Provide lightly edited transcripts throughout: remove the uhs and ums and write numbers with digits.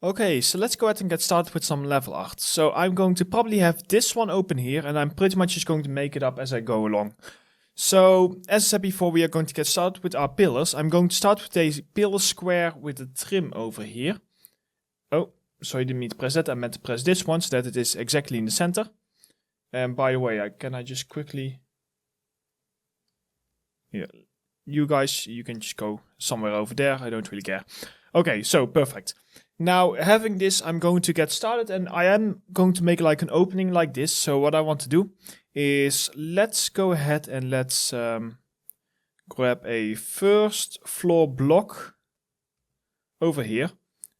Okay, so let's go ahead and get started with some level art. So I'm going to probably have this one open here, and I'm pretty much just going to make it up as I go along. So, as I said before, we are going to get started with our pillars. I'm going to start with a pillar square with a trim over here. Oh, sorry, I didn't mean to press that. I meant to press this one so that it is exactly in the center. And by the way, can I just quickly... Yeah, you guys, you can just go somewhere over there. I don't really care. Okay, so perfect. Now, having this, I'm going to get started, and I am going to make like an opening like this. So what I want to do is, let's go ahead and let's grab a first floor block over here.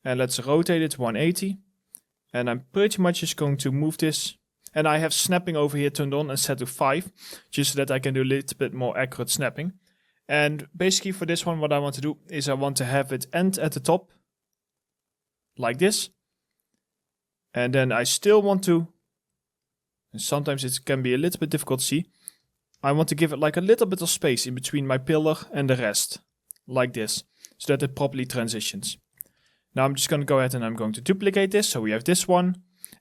And let's rotate it 180. And I'm pretty much just going to move this. And I have snapping over here turned on and set to 5. Just so that I can do a little bit more accurate snapping. And basically for this one, what I want to do is I want to have it end at the top. Like this. And then I still want to, and sometimes it can be a little bit difficult to see, I want to give it like a little bit of space in between my pillar and the rest. Like this. So that it properly transitions. Now I'm just going to go ahead and I'm going to duplicate this. So we have this one.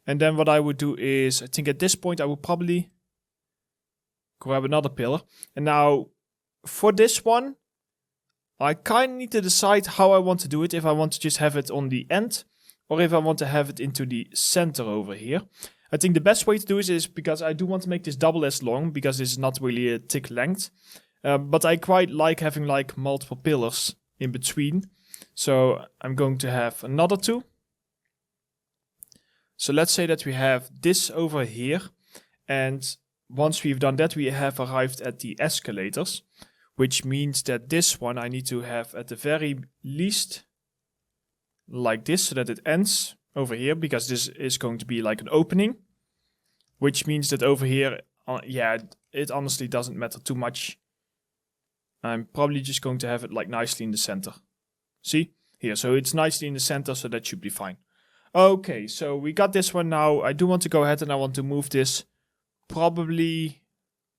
And then what I would do is, I think at this point I will probably grab another pillar. And now for this one, I kind of need to decide how I want to do it. If I want to just have it on the end, or if I want to have it into the center over here. I think the best way to do it is, because I do want to make this double as long, because this is not really a thick length. But I quite like having like multiple pillars in between. So I'm going to have another 2. So let's say that we have this over here. And once we've done that, we have arrived at the escalators. Which means that this one I need to have at the very least like this, so that it ends over here, because this is going to be like an opening. Which means that over here, yeah, it honestly doesn't matter too much. I'm probably just going to have it like nicely in the center. See? Here, so it's nicely in the center, so that should be fine. Okay, so we got this one now. I do want to go ahead and I want to move this probably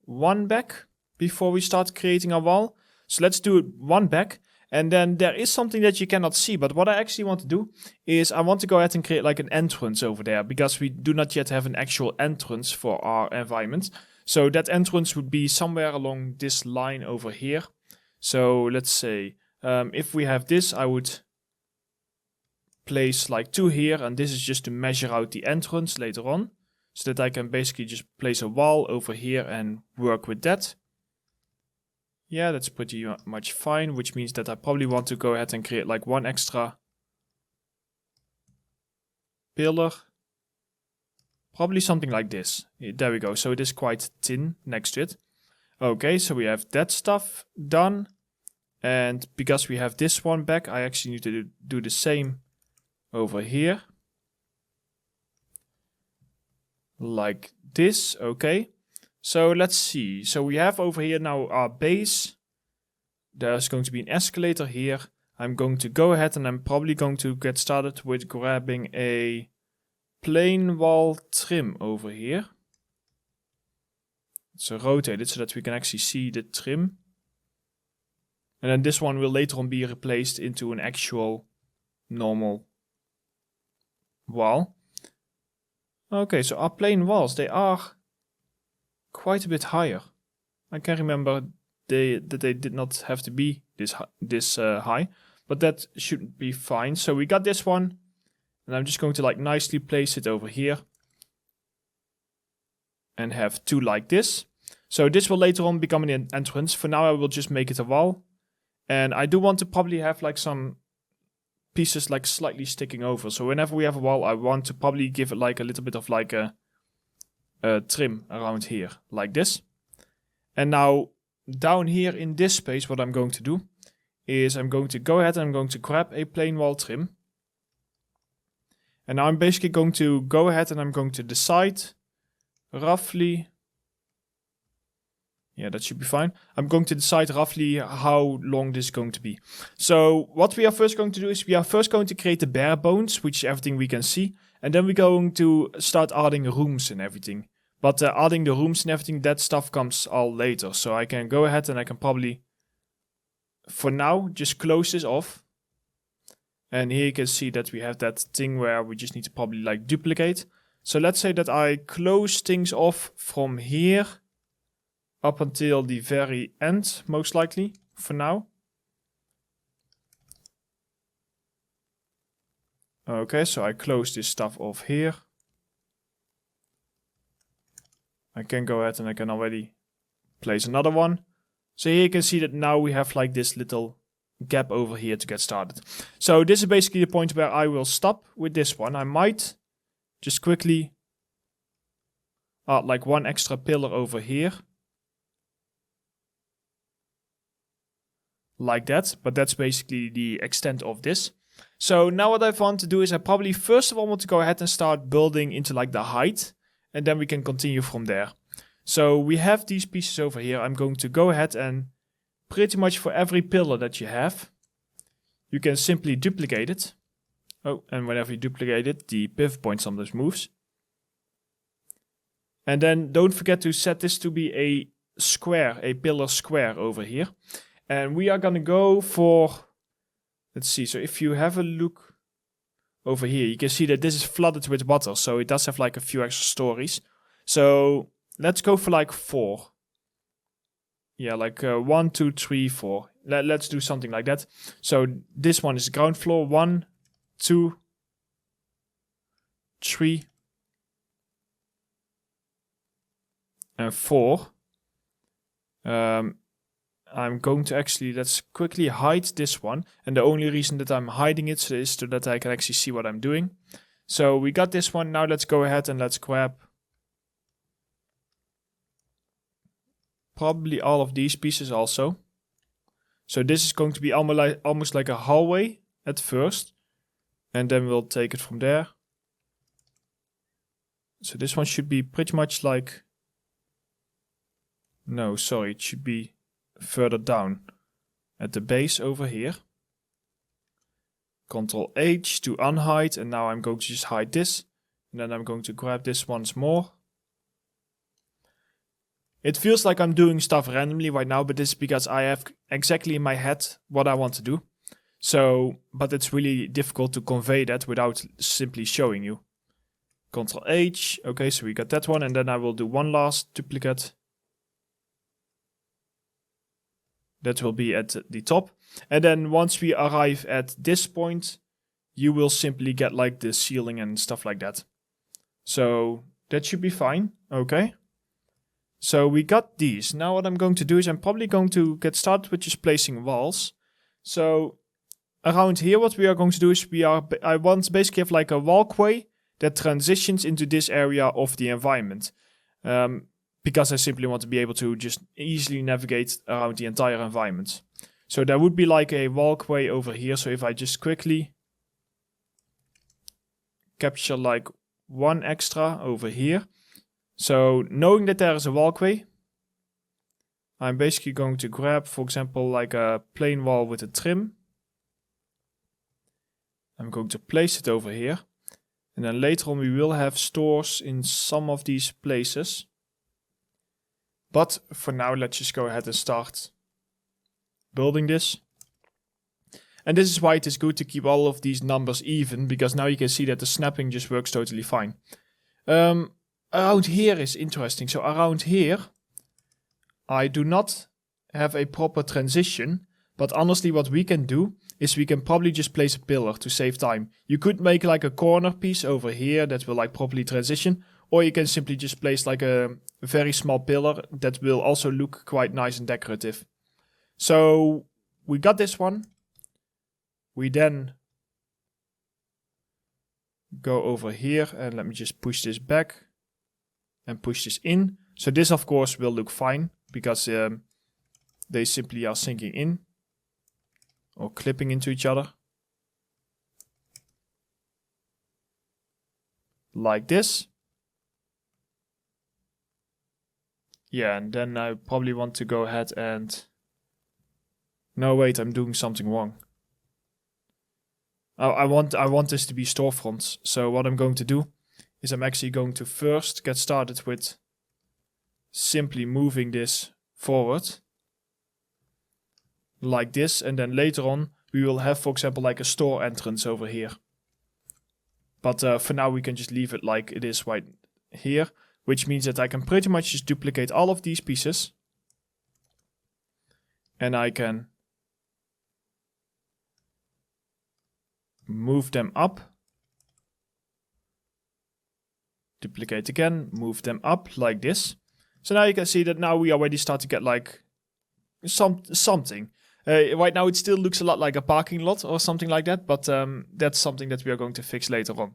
1 back. Before we start creating a wall. So let's do it 1 back. And then there is something that you cannot see. But what I actually want to do is I want to go ahead and create like an entrance over there. Because we do not yet have an actual entrance for our environment. So that entrance would be somewhere along this line over here. So let's say if we have this, I would place like 2 here. And this is just to measure out the entrance later on. So that I can basically just place a wall over here and work with that. Yeah, that's pretty much fine, which means that I probably want to go ahead and create like 1 extra pillar. Probably something like this. There we go. So it is quite thin next to it. Okay, so we have that stuff done. And because we have this one back, I actually need to do the same over here. Like this, okay. So let's see. So we have over here now our base. There's going to be an escalator here. I'm going to go ahead and I'm probably going to get started with grabbing a plain wall trim over here. So rotate it so that we can actually see the trim. And then this one will later on be replaced into an actual normal wall. Okay, so our plain walls, they are quite a bit higher. I can remember that they did not have to be this high, but that should be fine. So we got this one, and I'm just going to like nicely place it over here, and have 2 like this. So this will later on become an entrance. For now, I will just make it a wall, and I do want to probably have like some pieces like slightly sticking over. So whenever we have a wall, I want to probably give it like a little bit of like a trim around here, like this. And now down here in this space, what I'm going to do is I'm going to go ahead and I'm going to grab a plain wall trim. And now I'm basically going to go ahead and I'm going to decide roughly, yeah, that should be fine. I'm going to decide roughly how long this is going to be. So what we are first going to do is we are first going to create the bare bones, which is everything we can see. And then we're going to start adding rooms and everything. But adding the rooms and everything, that stuff comes all later. So I can go ahead and I can probably, for now, just close this off. And here you can see that we have that thing where we just need to probably like duplicate. So let's say that I close things off from here up until the very end, most likely, for now. Okay, so I close this stuff off here. I can go ahead and I can already place another one. So here you can see that now we have like this little gap over here to get started. So this is basically the point where I will stop with this one. I might just quickly add like one extra pillar over here. Like that, but that's basically the extent of this. So now what I want to do is I probably first of all want to go ahead and start building into like the height, and then we can continue from there. So we have these pieces over here. I'm going to go ahead and pretty much for every pillar that you have, you can simply duplicate it. Oh, and whenever you duplicate it, the pivot point sometimes moves. And then don't forget to set this to be a square, a pillar square over here. And we are gonna go for, let's see, so if you have a look over here, you can see that this is flooded with water, so it does have like a few extra stories. So let's go for like 4. Yeah, like 1, 2, 3, 4. Let's do something like that. So this one is ground floor, 1, 2, 3, and 4. I'm going to actually, let's quickly hide this one. And the only reason that I'm hiding it is so that I can actually see what I'm doing. So we got this one. Now let's go ahead and let's grab probably all of these pieces also. So this is going to be almost like a hallway at first. And then we'll take it from there. So this one should be pretty much like... No, sorry, it should be further down at the base over here. Ctrl H to unhide, and now I'm going to just hide this. And then I'm going to grab this once more. It feels like I'm doing stuff randomly right now, but this is because I have exactly in my head what I want to do. So, but it's really difficult to convey that without simply showing you. Ctrl H, okay, so we got that one, and then I will do one last duplicate. That will be at the top. And then once we arrive at this point, you will simply get like the ceiling and stuff like that. So that should be fine. Okay. So we got these. Now what I'm going to do is I'm probably going to get started with just placing walls. So around here what we are going to do is I want to basically have like a walkway that transitions into this area of the environment. Because I simply want to be able to just easily navigate around the entire environment. So there would be like a walkway over here. So if I just quickly capture like one extra over here. So knowing that there is a walkway, I'm basically going to grab, for example, like a plain wall with a trim. I'm going to place it over here. And then later on we will have stores in some of these places. But for now, let's just go ahead and start building this. And this is why it is good to keep all of these numbers even, because now you can see that the snapping just works totally fine. Around here is interesting. So around here, I do not have a proper transition. But honestly, what we can do is we can probably just place a pillar to save time. You could make like a corner piece over here that will like properly transition. Or you can simply just place like a very small pillar that will also look quite nice and decorative. So we got this one. We then go over here and let me just push this back and push this in. So this of course will look fine because they simply are sinking in or clipping into each other. Like this. Yeah, and then I probably want to go ahead and... No, wait, I'm doing something wrong. I want this to be storefronts. So what I'm going to do is I'm actually going to first get started with simply moving this forward. Like this, and then later on we will have, for example, like a store entrance over here. But for now, we can just leave it like it is right here, which means that I can pretty much just duplicate all of these pieces. And I can move them up. Duplicate again, move them up like this. So now you can see that now we already start to get like something. Right now it still looks a lot like a parking lot or something like that, but that's something that we are going to fix later on.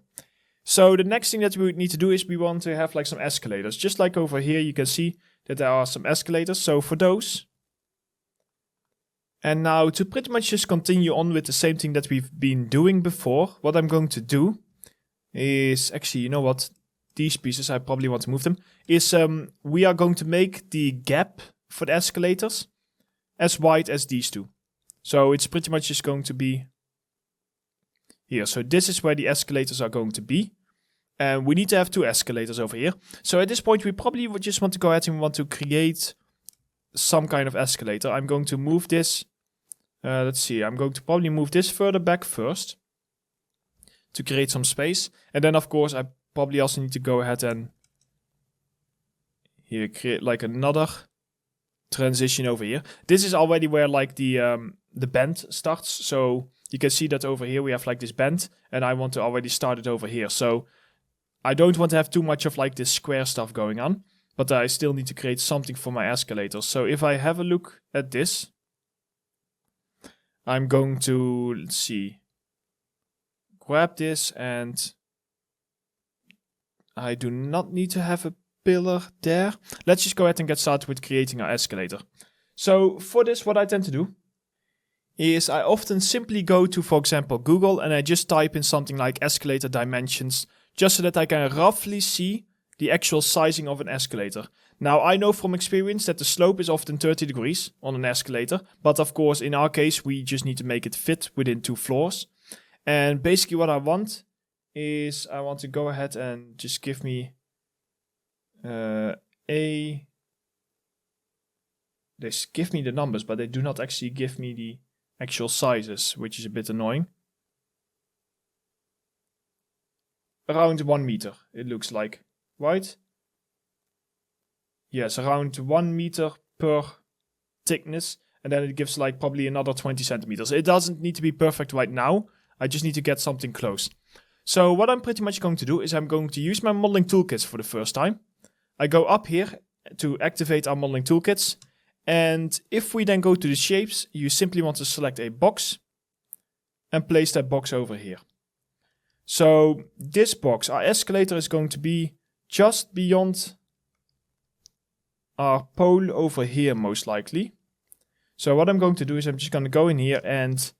So the next thing that we would need to do is we want to have like some escalators. Just like over here, you can see that there are some escalators. So for those. And now to pretty much just continue on with the same thing that we've been doing before, what I'm going to do is, actually, you know what? These pieces, I probably want to move them, is we are going to make the gap for the escalators as wide as these two. So it's pretty much just going to be here. So this is where the escalators are going to be. And we need to have 2 escalators over here. So at this point, we probably would just want to go ahead and want to create some kind of escalator. I'm going to move this. Let's see. I'm going to probably move this further back first to create some space. And then, of course, I probably also need to go ahead and here create like another transition over here. This is already where like the bend starts. So you can see that over here we have like this bend, and I want to already start it over here. So I don't want to have too much of like this square stuff going on, but I still need to create something for my escalators. So if I have a look at this, I'm going to, let's see, grab this, and I do not need to have a pillar there. Let's just go ahead and get started with creating our escalator. So for this, what I tend to do is I often simply go to, for example, Google, and I just type in something like escalator dimensions, just so that I can roughly see the actual sizing of an escalator. Now, I know from experience that the slope is often 30 degrees on an escalator, but of course, in our case, we just need to make it fit within 2 floors. And basically what I want is I want to go ahead and just give me they give me the numbers, but they do not actually give me the actual sizes, which is a bit annoying. Around 1 meter, it looks like, right? Yes, around 1 meter per thickness, and then it gives like probably another 20 centimeters. It doesn't need to be perfect right now. I just need to get something close. So what I'm pretty much going to do is I'm going to use my modeling toolkits for the first time. I go up here to activate our modeling toolkits. And if we then go to the shapes, you simply want to select a box and place that box over here. So this box, our escalator, is going to be just beyond our pole over here, most likely. So what I'm going to do is I'm just going to go in here, and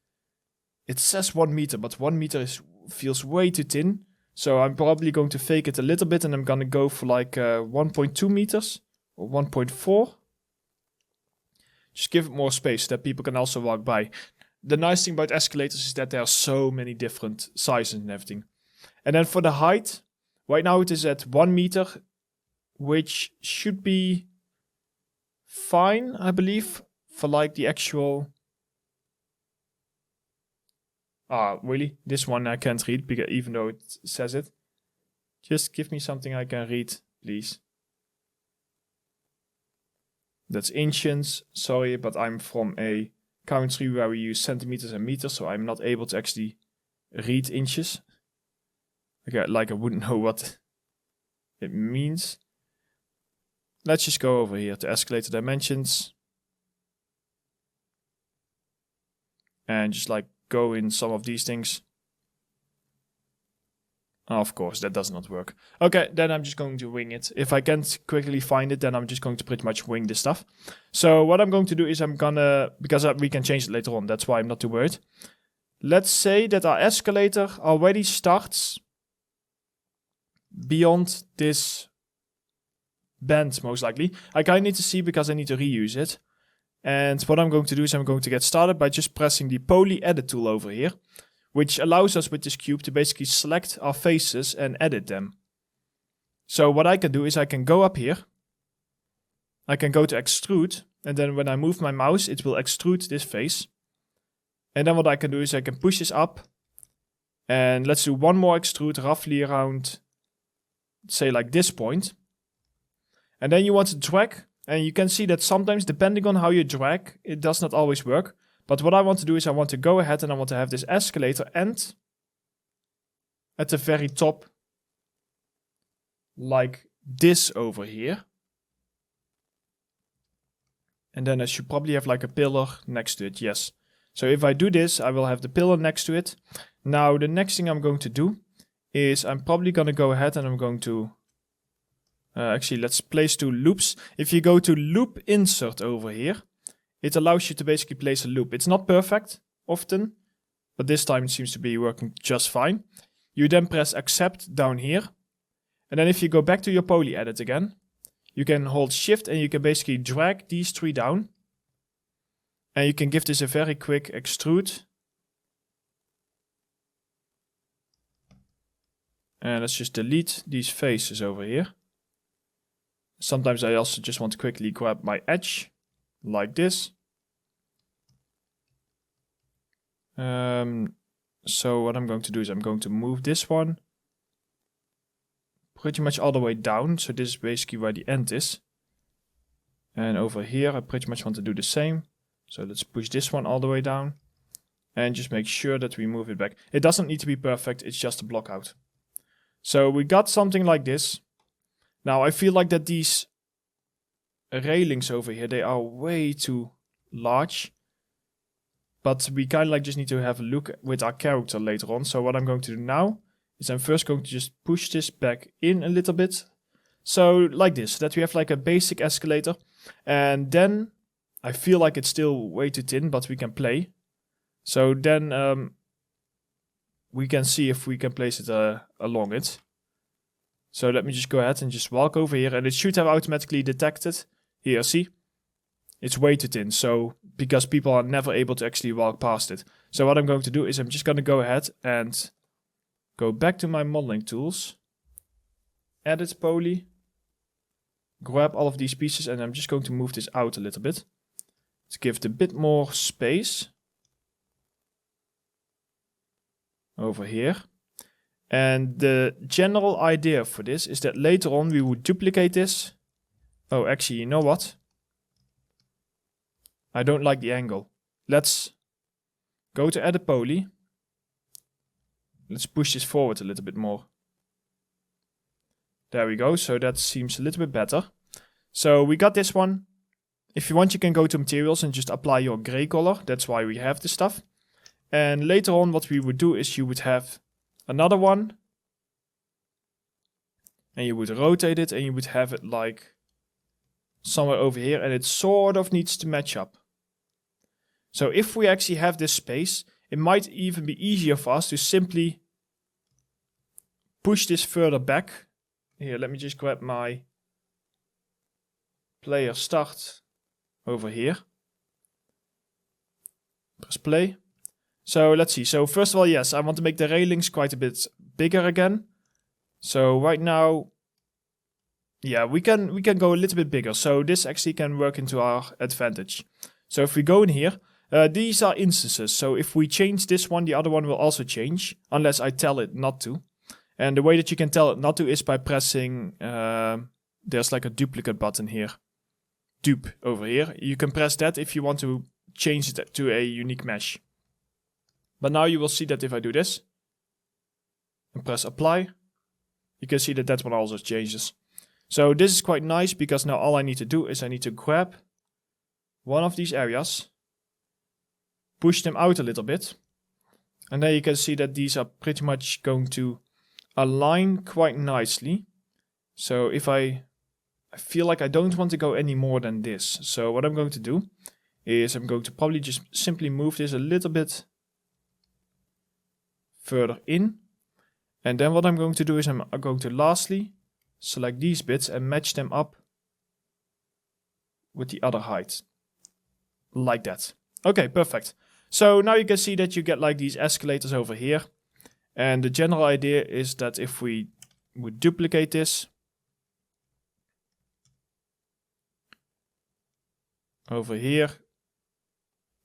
it says 1 meter, but 1 meter feels way too thin. So I'm probably going to fake it a little bit, and I'm going to go for like 1.2 meters or 1.4. Just give it more space so that people can also walk by. The nice thing about escalators is that there are so many different sizes and everything. And then for the height, right now it is at 1 meter, which should be fine, I believe, for like the actual... really? This one I can't read, because even though it says it. Just give me something I can read, please. That's inches. Sorry, but I'm from a country where we use centimeters and meters, so I'm not able to actually read inches. Okay, like I wouldn't know what it means. Let's just go over here to escalator dimensions. And just like go in some of these things. Of course, that does not work. Okay, then I'm just going to wing it. If I can't quickly find it, then I'm just going to pretty much wing this stuff. So what I'm going to do is I'm gonna, because we can change it later on, that's why I'm not too worried. Let's say that our escalator already starts beyond this bend, most likely. I kind of need to see because I need to reuse it. And what I'm going to do is I'm going to get started by just pressing the poly edit tool over here, which allows us with this cube to basically select our faces and edit them. So what I can do is I can go up here, I can go to extrude, and then when I move my mouse, it will extrude this face. And then what I can do is I can push this up. And let's do one more extrude roughly around, say like this point. And then you want to drag. And you can see that sometimes depending on how you drag, it does not always work. But what I want to do is I want to go ahead and I want to have this escalator end at the very top. Like this over here. And then I should probably have like a pillar next to it, yes. So if I do this, I will have the pillar next to it. Now the next thing I'm going to do is I'm probably going to go ahead and I'm going to... actually, let's place 2 loops. If you go to loop insert over here, it allows you to basically place a loop. It's not perfect often, but this time it seems to be working just fine. You then press accept down here. And then if you go back to your poly edit again, you can hold shift and you can basically drag these 3 down. And you can give this a very quick extrude. And let's just delete these faces over here. Sometimes I also just want to quickly grab my edge, like this. So what I'm going to do is I'm going to move this one pretty much all the way down. So this is basically where the end is. And over here I pretty much want to do the same. So let's push this one all the way down. And just make sure that we move it back. It doesn't need to be perfect, it's just a block out. So we got something like this. Now I feel like that these railings over here, they are way too large. But we kind of like just need to have a look with our character later on. So what I'm going to do now is I'm first going to just push this back in a little bit. So like this, that we have like a basic escalator. And then I feel like it's still way too thin, but we can play. So then we can see if we can place it along it. So let me just go ahead and just walk over here, and it should have automatically detected. Here, see? It's way too thin, so because people are never able to actually walk past it. So what I'm going to do is I'm just going to go ahead and go back to my modeling tools. Edit poly. Grab all of these pieces, and I'm just going to move this out a little bit. To give it a bit more space. Over here. And the general idea for this is that later on we would duplicate this. Oh, actually, you know what? I don't like the angle. Let's go to edit poly. Let's push this forward a little bit more. There we go. So that seems a little bit better. So we got this one. If you want, you can go to materials and just apply your gray color. That's why we have this stuff. And later on what we would do is you would have another one. And you would rotate it and you would have it like somewhere over here. And it sort of needs to match up. So if we actually have this space, it might even be easier for us to simply push this further back. Here, let me just grab my player start over here. Press play. So let's see. So first of all, yes, I want to make the railings quite a bit bigger again. So right now, yeah, we can go a little bit bigger. So this actually can work into our advantage. So if we go in here, these are instances. So if we change this one, the other one will also change, unless I tell it not to. And the way that you can tell it not to is by pressing, there's like a duplicate button here. Dupe over here. You can press that if you want to change it to a unique mesh. But now you will see that if I do this and press apply, you can see that that one also changes. So this is quite nice because now all I need to do is I need to grab one of these areas, push them out a little bit, and then you can see that these are pretty much going to align quite nicely. So if I feel like I don't want to go any more than this. So what I'm going to do is I'm going to probably just simply move this a little bit further in. And then what I'm going to do is I'm going to lastly select these bits and match them up with the other height. Like that. Okay, perfect. So now you can see that you get like these escalators over here. And the general idea is that if we would duplicate this over here,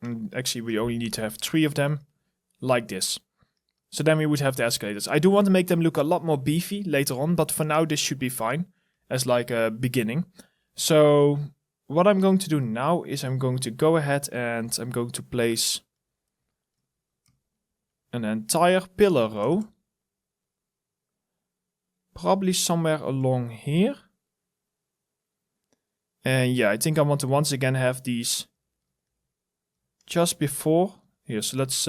And actually, we only need to have 3 of them, like this. So then we would have the escalators. I do want to make them look a lot more beefy later on, but for now this should be fine as like a beginning. So what I'm going to do now is I'm going to go ahead and I'm going to place an entire pillar row. Probably somewhere along here. And yeah, I think I want to once again have these just before. Here, so let's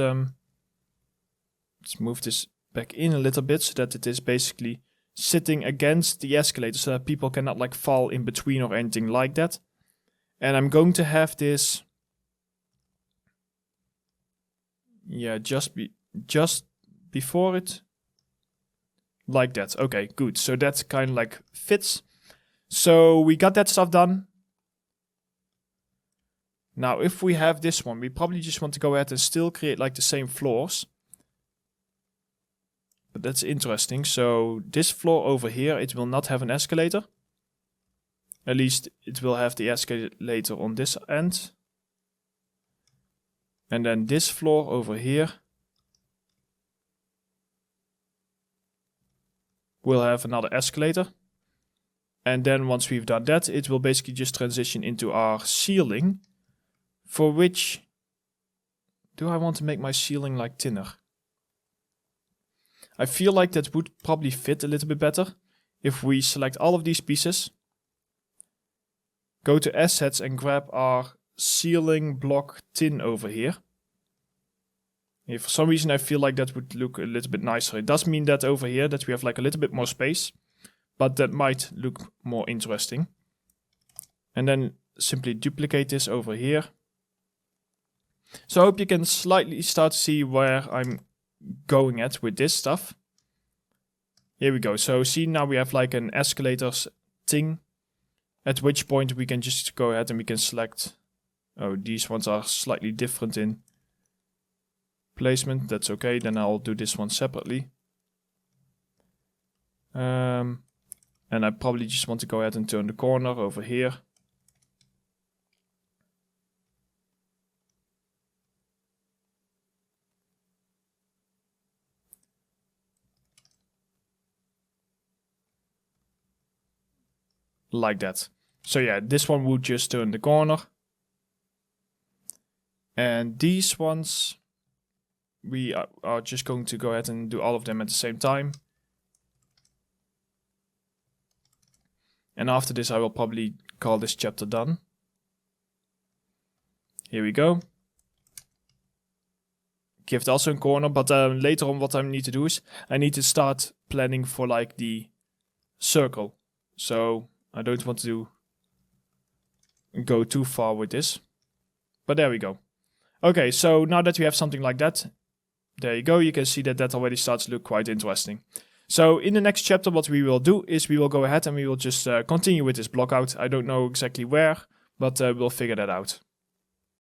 move this back in a little bit so that it is basically sitting against the escalator so that people cannot like fall in between or anything like that. And I'm going to have this, yeah, just before it, like that. Okay, good. So that kind of like fits. So we got that stuff done. Now if we have this one, we probably just want to go ahead and still create like the same floors. But that's interesting. So this floor over here, it will not have an escalator. At least it will have the escalator on this end. And then this floor over here will have another escalator. And then once we've done that, it will basically just transition into our ceiling. For which, do I want to make my ceiling like thinner? I feel like that would probably fit a little bit better if we select all of these pieces, go to assets and grab our ceiling block tin over here. Yeah, for some reason I feel like that would look a little bit nicer. It does mean that over here that we have like a little bit more space, but that might look more interesting. And then simply duplicate this over here. So I hope you can slightly start to see where I'm going at with this stuff. Here we go. So see, now we have like an escalators thing, at which point we can just go ahead and we can select, oh, these ones are slightly different in placement. That's okay. Then I'll do this one separately. And I probably just want to go ahead and turn the corner over here. Like that. So yeah, this one would just turn the corner. And these ones, we are just going to go ahead and do all of them at the same time. And after this, I will probably call this chapter done. Here we go. Give it also a corner, but later on what I need to do is I need to start planning for like the circle. So I don't want to go too far with this. But there we go. Okay, so now that we have something like that, there you go. You can see that that already starts to look quite interesting. So in the next chapter, what we will do is we will go ahead and we will just continue with this blockout. I don't know exactly where, but we'll figure that out.